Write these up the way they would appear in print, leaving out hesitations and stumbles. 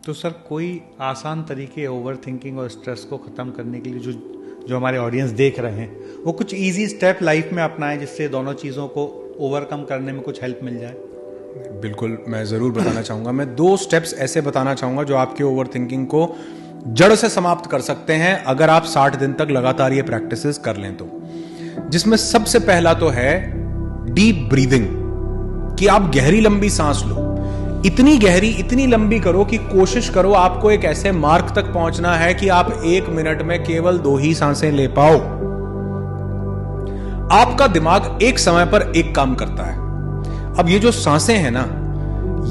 तो सर कोई आसान तरीके ओवर थिंकिंग और स्ट्रेस को ख़त्म करने के लिए जो हमारे ऑडियंस देख रहे हैं, वो कुछ इजी स्टेप लाइफ में अपनाएं जिससे दोनों चीज़ों को ओवरकम करने में कुछ हेल्प मिल जाए? बिल्कुल, मैं ज़रूर बताना चाहूँगा। मैं 2 स्टेप्स ऐसे बताना चाहूँगा जो आपके ओवर थिंकिंग को जड़ से समाप्त कर सकते हैं अगर आप 60 दिन तक लगातार ये प्रैक्टिसेस कर लें तो। जिसमें सबसे पहला तो है डीप ब्रीदिंग, कि आप गहरी लंबी सांस लो। इतनी गहरी, इतनी लंबी करो कि कोशिश करो आपको एक ऐसे मार्क तक पहुंचना है कि आप 1 मिनट में केवल 2 ही सांसें ले पाओ। आपका दिमाग एक समय पर एक काम करता है। अब ये जो सांसें हैं ना,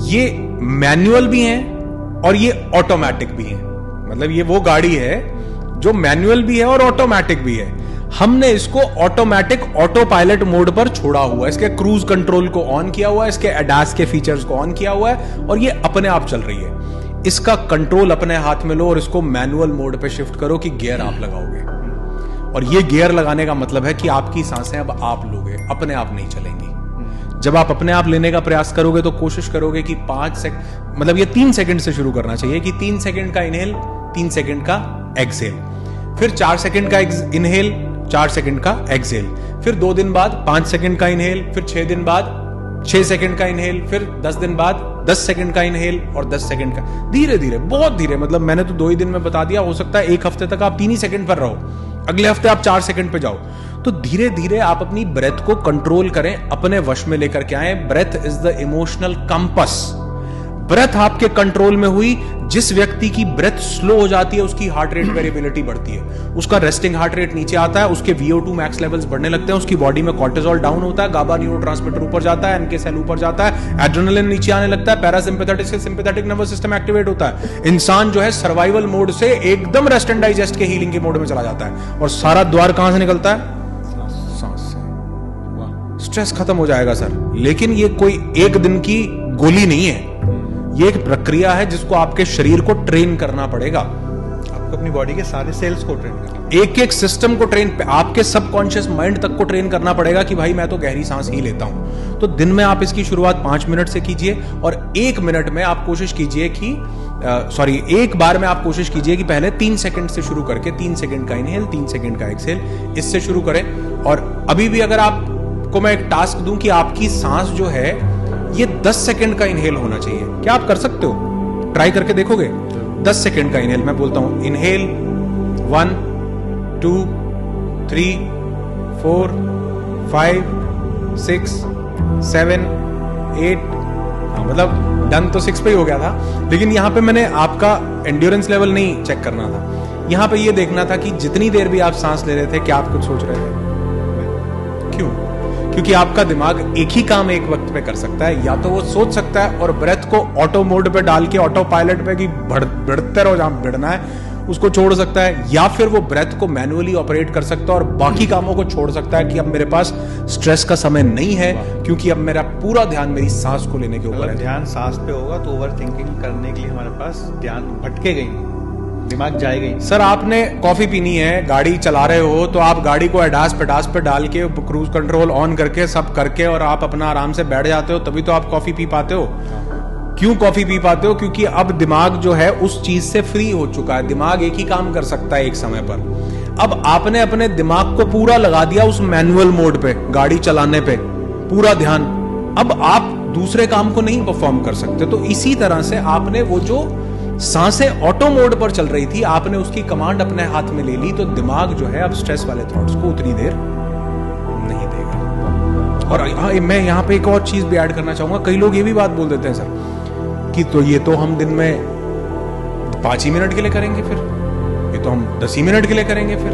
ये मैनुअल भी हैं और ये ऑटोमेटिक भी हैं। मतलब ये वो गाड़ी है जो मैनुअल भी है और ऑटोमेटिक भी है। हमने इसको ऑटोमेटिक ऑटो पायलट मोड पर छोड़ा हुआ है। इसके क्रूज कंट्रोल को ऑन किया हुआ है, इसके एडास के फीचर्स को ऑन किया हुआ है और ये अपने आप चल रही है। इसका कंट्रोल अपने हाथ में लो और इसको मैनुअल मोड पे शिफ्ट करो कि गियर आप लगाओगे। और ये गियर लगाने का मतलब है कि आपकी सांसें अब आप लोगे, अपने आप नहीं चलेंगी। जब आप अपने आप लेने का प्रयास करोगे तो कोशिश करोगे कि 5 सेकंड, मतलब ये 3 सेकंड से शुरू करना चाहिए कि 3 सेकंड का इनहेल, 3 सेकंड का एक्सहेल, फिर 4 सेकंड का इनहेल, 4 सेकंड का एक्सहेल, फिर 2 दिन बाद 5 सेकंड का इनहेल, फिर 6 दिन बाद 6 सेकंड का इनहेल, फिर 10 दिन बाद 10 सेकंड का इनहेल और 10 सेकंड का। धीरे धीरे, बहुत धीरे, मतलब मैंने तो 2 ही दिन में बता दिया। हो सकता है 1 हफ्ते तक आप 3 ही सेकंड पर रहो, अगले हफ्ते आप 4 सेकंड पे जाओ। तो धीरे धीरे आप अपनी ब्रेथ को कंट्रोल करें, अपने वश में लेकर के आए। Breath is the emotional compass. Breath आपके कंट्रोल में हुई, जिस व्यक्ति की ब्रेथ स्लो हो जाती है उसकी हार्ट रेट वेरिएबिलिटी बढ़ती है, उसका रेस्टिंग हार्ट रेट नीचे आता है, उसके VO2 मैक्स लेवल्स बढ़ने लगते हैं, उसकी बॉडी में कॉर्टिसोल डाउन होता है, गाबा न्यूरोट्रांसमीटर ऊपर जाता है, NK सेल ऊपर जाता है, एड्रेनलिन नीचे आने लगता है, पैरासिम्पैथेटिक से सिंपैथेटिक नर्वस सिस्टम एक्टिवेट होता है। इंसान जो है सर्वाइवल मोड से एकदम रेस्ट एंड डाइजेस्ट के हीलिंग के मोड में चला जाता है और सारा द्वार कहां से निकलता है? सांस से। स्ट्रेस खत्म हो जाएगा सर, लेकिन ये कोई एक दिन की गोली नहीं है। ये एक प्रक्रिया है जिसको आपके शरीर को ट्रेन करना पड़ेगा। आपको अपनी बॉडी के सारे सेल्स को ट्रेन करना, एक एक सिस्टम को ट्रेन, आपके सबकॉन्शियस माइंड तक को ट्रेन करना पड़ेगा कि भाई मैं तो गहरी सांस ही लेता हूं। तो दिन में आप इसकी शुरुआत 5 मिनट से कीजिए और 1 मिनट में आप कोशिश कीजिए कि एक बार में आप कोशिश कीजिए कि पहले 3 सेकंड से शुरू करके 3 सेकंड का इनहेल, 3 सेकंड का एक्सहेल, इससे शुरू करें। और अभी भी अगर आपको मैं एक टास्क दूं कि आपकी सांस जो है ये 10 सेकंड का इनहेल होना चाहिए, क्या आप कर सकते हो? ट्राई करके देखोगे? 10 सेकंड का इनहेल मैं बोलता हूं, इनहेल 1 2 3 4 5 6 7 8, मतलब डन तो 6 पे ही हो गया था, लेकिन यहां पे मैंने आपका एंड्योरेंस लेवल नहीं चेक करना था। यहां पे ये देखना था कि जितनी देर भी आप सांस ले रहे थे, क्या आप कुछ सोच रहे थे? क्यों? क्योंकि आपका दिमाग एक ही काम एक वक्त पे कर सकता है। या तो वो सोच सकता है और ब्रेथ को ऑटो मोड पे डाल के, ऑटो पायलट पे कि बढ़ते रहो जहां बढ़ना है, उसको छोड़ सकता है, या फिर वो ब्रेथ को मैनुअली ऑपरेट कर सकता है और बाकी कामों को छोड़ सकता है कि अब मेरे पास स्ट्रेस का समय नहीं है, क्योंकि अब मेरा पूरा ध्यान मेरी सांस को लेने के ऊपर है। ध्यान सांस पे होगा तो ओवर थिंकिंग करने के लिए हमारे पास ध्यान भटकेगा ही नहीं, दिमाग जाएगा ही। सर आपने कॉफी पीनी है, गाड़ी चला रहे हो, तो आप गाड़ी को एडास पेडास पे डाल के, क्रूज कंट्रोल ऑन करके, सब करके, और आप अपना आराम से बैठ जाते हो, तभी तो आप कॉफी पी पाते हो। क्यों कॉफी पी पाते हो? क्योंकि अब दिमाग जो है उस चीज से फ्री हो चुका है। दिमाग एक ही काम कर सकता है एक समय पर। अब आपने अपने दिमाग को पूरा लगा दिया उस मैनुअल मोड पे, गाड़ी चलाने पे पूरा ध्यान। अब आप दूसरे काम को नहीं परफॉर्म कर सकते। तो इसी तरह से आपने वो जो सांसें ऑटो मोड पर चल रही थी, आपने उसकी कमांड अपने हाथ में ले ली, तो दिमाग जो है अब स्ट्रेस वाले थॉट्स को उतनी देर नहीं देगा। और मैं यहां पे एक और चीज भी ऐड करना चाहूंगा। कई लोग ये भी बात बोल देते हैं सर कि तो ये तो हम दिन में 5 ही मिनट के लिए करेंगे, फिर ये तो हम 10 ही मिनट के लिए करेंगे। फिर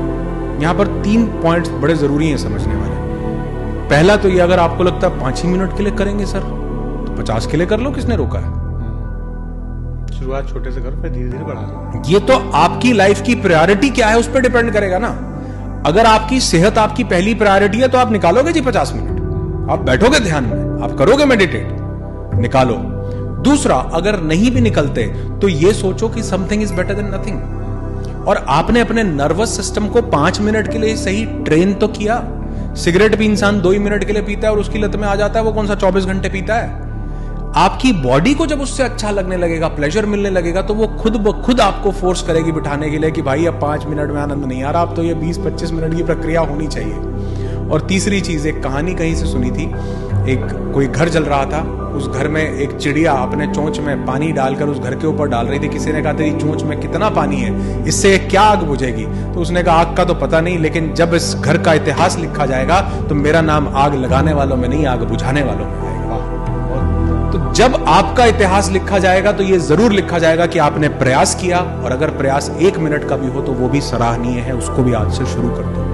यहां पर 3 पॉइंट्स बड़े जरूरी हैं समझने वाले। पहला तो ये, अगर आपको लगता है 5 ही मिनट के लिए करेंगे सर, तो 50 के लिए कर लो, किसने रोका है? शुरुआत छोटे से करो, फिर धीरे धीरे बढ़ा लो। ये तो आपकी लाइफ की प्रायोरिटी क्या है उस पर डिपेंड करेगा ना। अगर आपकी सेहत आपकी पहली प्रायोरिटी है तो आप निकालोगे जी 50 मिनट, आप बैठोगे ध्यान में, आप करोगे मेडिटेट, निकालो। दूसरा, अगर नहीं भी निकलते तो ये सोचो कि something is better than nothing. और आपने अपने नर्वस सिस्टम को 5 मिनट के लिए सही ट्रेन तो किया। सिगरेट भी इंसान 2 ही मिनट के लिए पीता है और उसकी लत में आ जाता है। वो कौन सा 24 घंटे पीता है? आपकी बॉडी को जब उससे अच्छा लगने लगेगा, प्लेजर मिलने लगेगा, तो वो खुद ब खुद आपको फोर्स करेगी बिठाने के लिए कि भाई अब 5 मिनट में आनंद नहीं आ रहा, अब तो ये 20-25 मिनट की प्रक्रिया होनी चाहिए। और तीसरी चीज, एक कहानी कहीं से सुनी थी, एक कोई घर जल रहा था, उस घर में एक चिड़िया अपने चोंच में पानी डालकर उस घर के ऊपर डाल रही थी। किसी ने कहा तेरी चोंच में कितना पानी है, इससे क्या आग बुझेगी? तो उसने कहा आग का तो पता नहीं, लेकिन जब इस घर का इतिहास लिखा जाएगा तो मेरा नाम आग लगाने वालों में नहीं, आग बुझाने वालों में आएगा। तो जब आपका इतिहास लिखा जाएगा तो ये जरूर लिखा जाएगा कि आपने प्रयास किया, और अगर प्रयास 1 मिनट का भी हो तो वो भी सराहनीय है, उसको भी आज से शुरू कर दो।